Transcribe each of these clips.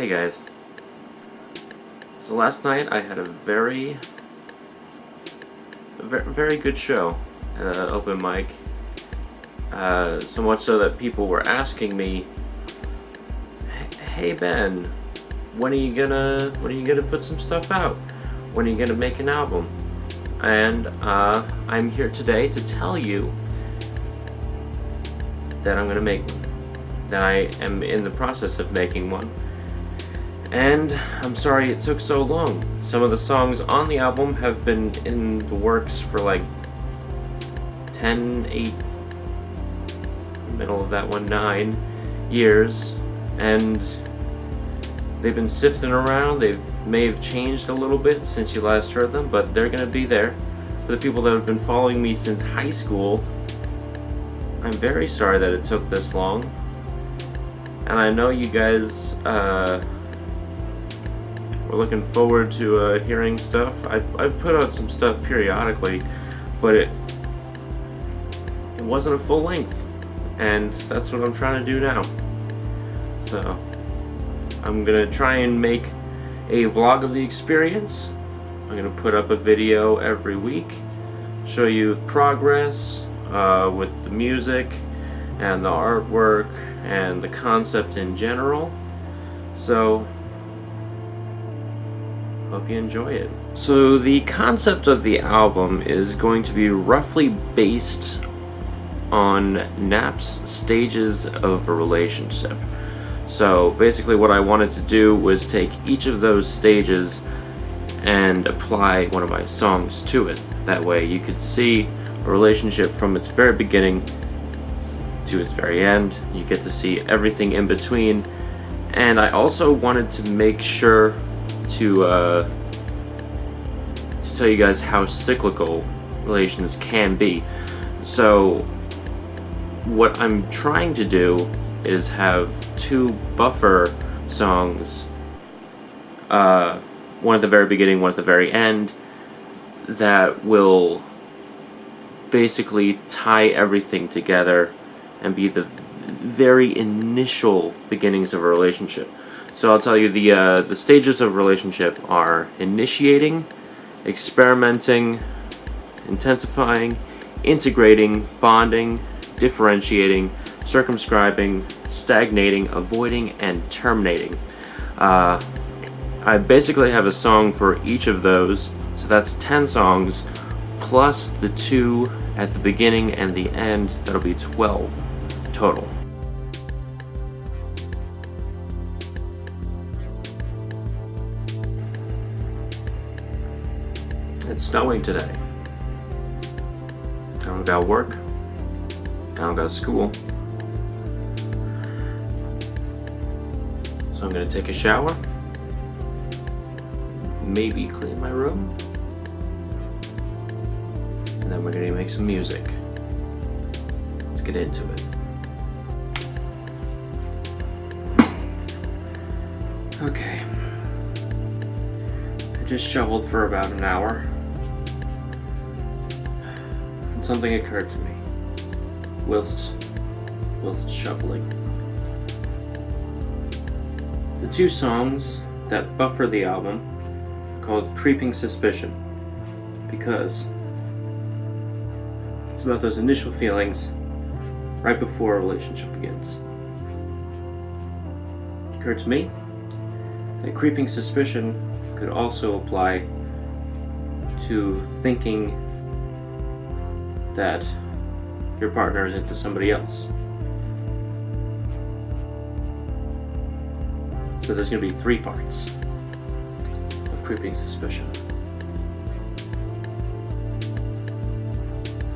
Hey guys. So last night I had a very good show at an open mic. So much so that people were asking me, "Hey Ben, when are you gonna put some stuff out? When are you gonna make an album?" And I'm here today to tell you that I'm gonna make one. That I am in the process of making one. And I'm sorry it took so long. Some of the songs on the album have been in the works for like 8, middle of that one, 9 years. And they've been sifting around. They may have changed a little bit since you last heard them, but they're gonna be there. For the people that have been following me since high school, I'm very sorry that it took this long. And I know you guys were looking forward to hearing stuff. I've put out some stuff periodically, but it wasn't a full length, and that's what I'm trying to do now. So I'm gonna try and make a vlog of the experience. I'm gonna put up a video every week, show you progress with the music and the artwork and the concept in general. So hope you enjoy it. So the concept of the album is going to be roughly based on Nap's stages of a relationship. So basically what I wanted to do was take each of those stages and apply one of my songs to it. That way you could see a relationship from its very beginning to its very end. You get to see everything in between. And I also wanted to make sure to tell you guys how cyclical relations can be. So what I'm trying to do is have 2 buffer songs, one at the very beginning, one at the very end, that will basically tie everything together and be the very initial beginnings of a relationship. So I'll tell you the stages of a relationship are initiating, experimenting, intensifying, integrating, bonding, differentiating, circumscribing, stagnating, avoiding, and terminating. I basically have a song for each of those, so that's 10 songs, plus the 2 at the beginning and the end. That'll be 12 total. It's snowing today. I don't got work. I don't got school. So I'm gonna take a shower. Maybe clean my room. And then we're gonna make some music. Let's get into it. Okay. I just shoveled for about an hour. And something occurred to me whilst shoveling. The 2 songs that buffer the album are called Creeping Suspicion, because it's about those initial feelings right before a relationship begins. It occurred to me that creeping suspicion could also apply to thinking that your partner is into somebody else. So there's going to be 3 parts of creeping suspicion.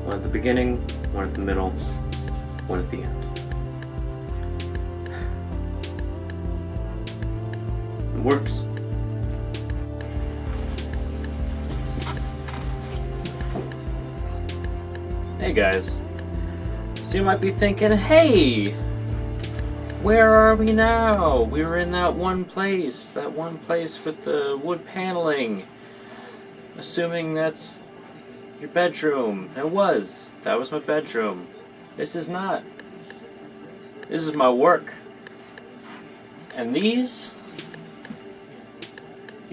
One at the beginning, one at the middle, one at the end. It works. Hey guys. So you might be thinking, hey, where are we now? We were in that one place with the wood paneling. Assuming that's your bedroom. That was my bedroom. This is not. This is my work. And these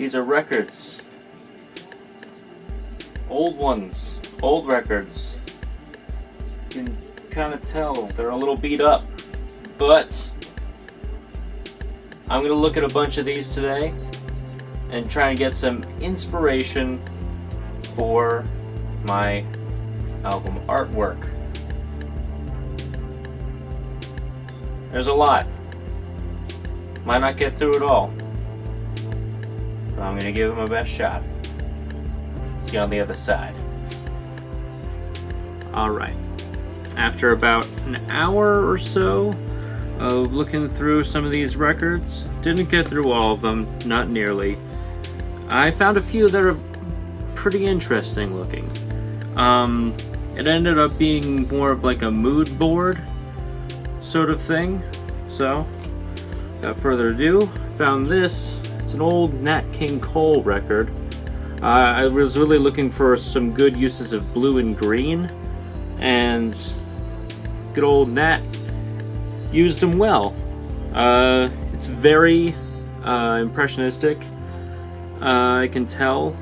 These are records. Old ones. Old records. You can kind of tell they're a little beat up. But I'm going to look at a bunch of these today and try and get some inspiration for my album artwork. There's a lot. Might not get through it all, but I'm going to give it my best shot. See you on the other side. Alright. After about an hour or so of looking through some of these records, didn't get through all of them, not nearly. I found a few that are pretty interesting looking. It ended up being more of like a mood board sort of thing. So, without further ado, found this. It's an old Nat King Cole record. I was really looking for some good uses of blue and green, and good old Nat used them well. It's very impressionistic, I can tell.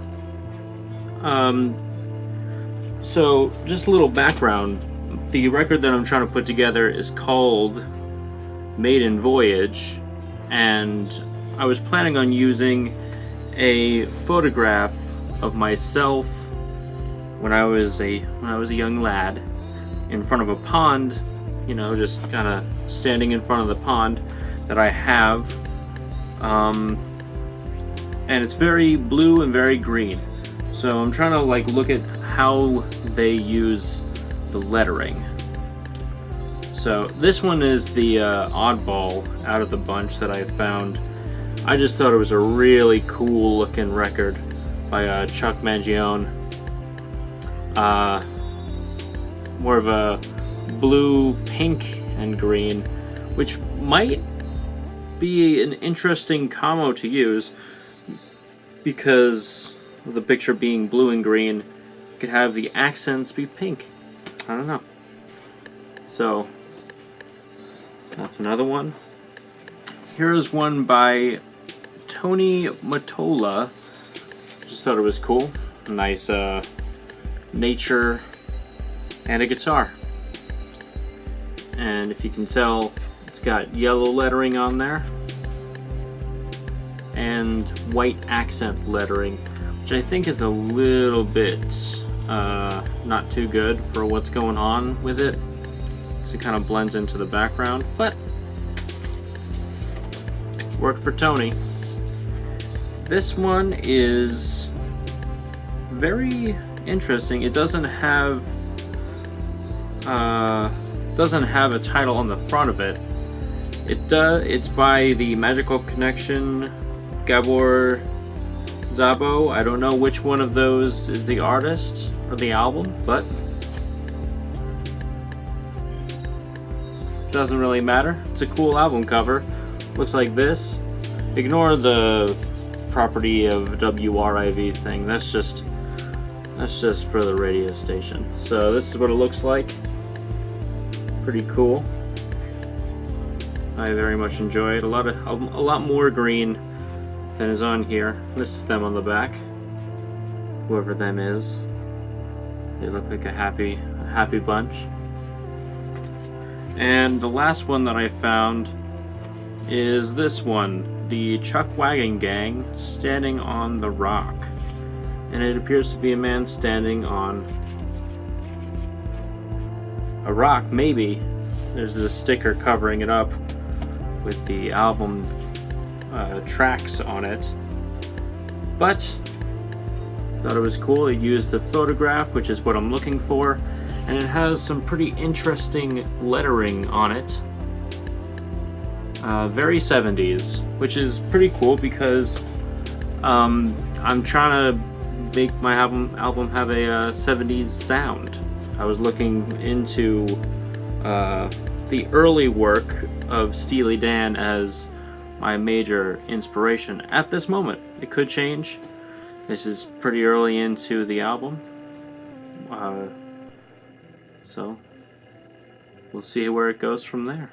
So, just a little background. The record that I'm trying to put together is called Maiden Voyage, and I was planning on using a photograph of myself when I was a young lad in front of a pond, you know, just kind of standing in front of the pond that I have, and it's very blue and very green. So I'm trying to like look at how they use the lettering. So this one is the oddball out of the bunch that I found. I just thought it was a really cool looking record by Chuck Mangione. More of a blue, pink, and green, which might be an interesting combo to use because of the picture being blue and green. You could have the accents be pink. I don't know. So that's another one. Here's one by Tony Mottola. Just thought it was cool. Nice nature and a guitar. And if you can tell, it's got yellow lettering on there and white accent lettering, which I think is a little bit not too good for what's going on with it, because it kind of blends into the background, but worked for Tony. This one is very interesting. It doesn't have a title on the front of it. It's by the Magical Connection, Gabor Szabo. I don't know which one of those is the artist or the album, but doesn't really matter. It's a cool album cover. Looks like this. Ignore the property of WRIV thing. That's just for the radio station. So this is what it looks like. Pretty cool. I very much enjoy it. A lot more green than is on here. This is them on the back. Whoever them is. They look like a happy bunch. And the last one that I found is this one, the Chuck Wagon Gang, Standing on the Rock. And it appears to be a man standing on a rock, maybe. There's a sticker covering it up with the album tracks on it. But thought it was cool. It used the photograph, which is what I'm looking for, and it has some pretty interesting lettering on it. Very 70s, which is pretty cool because I'm trying to make my album have a 70s sound. I was looking into the early work of Steely Dan as my major inspiration at this moment. It could change. This is pretty early into the album, so we'll see where it goes from there.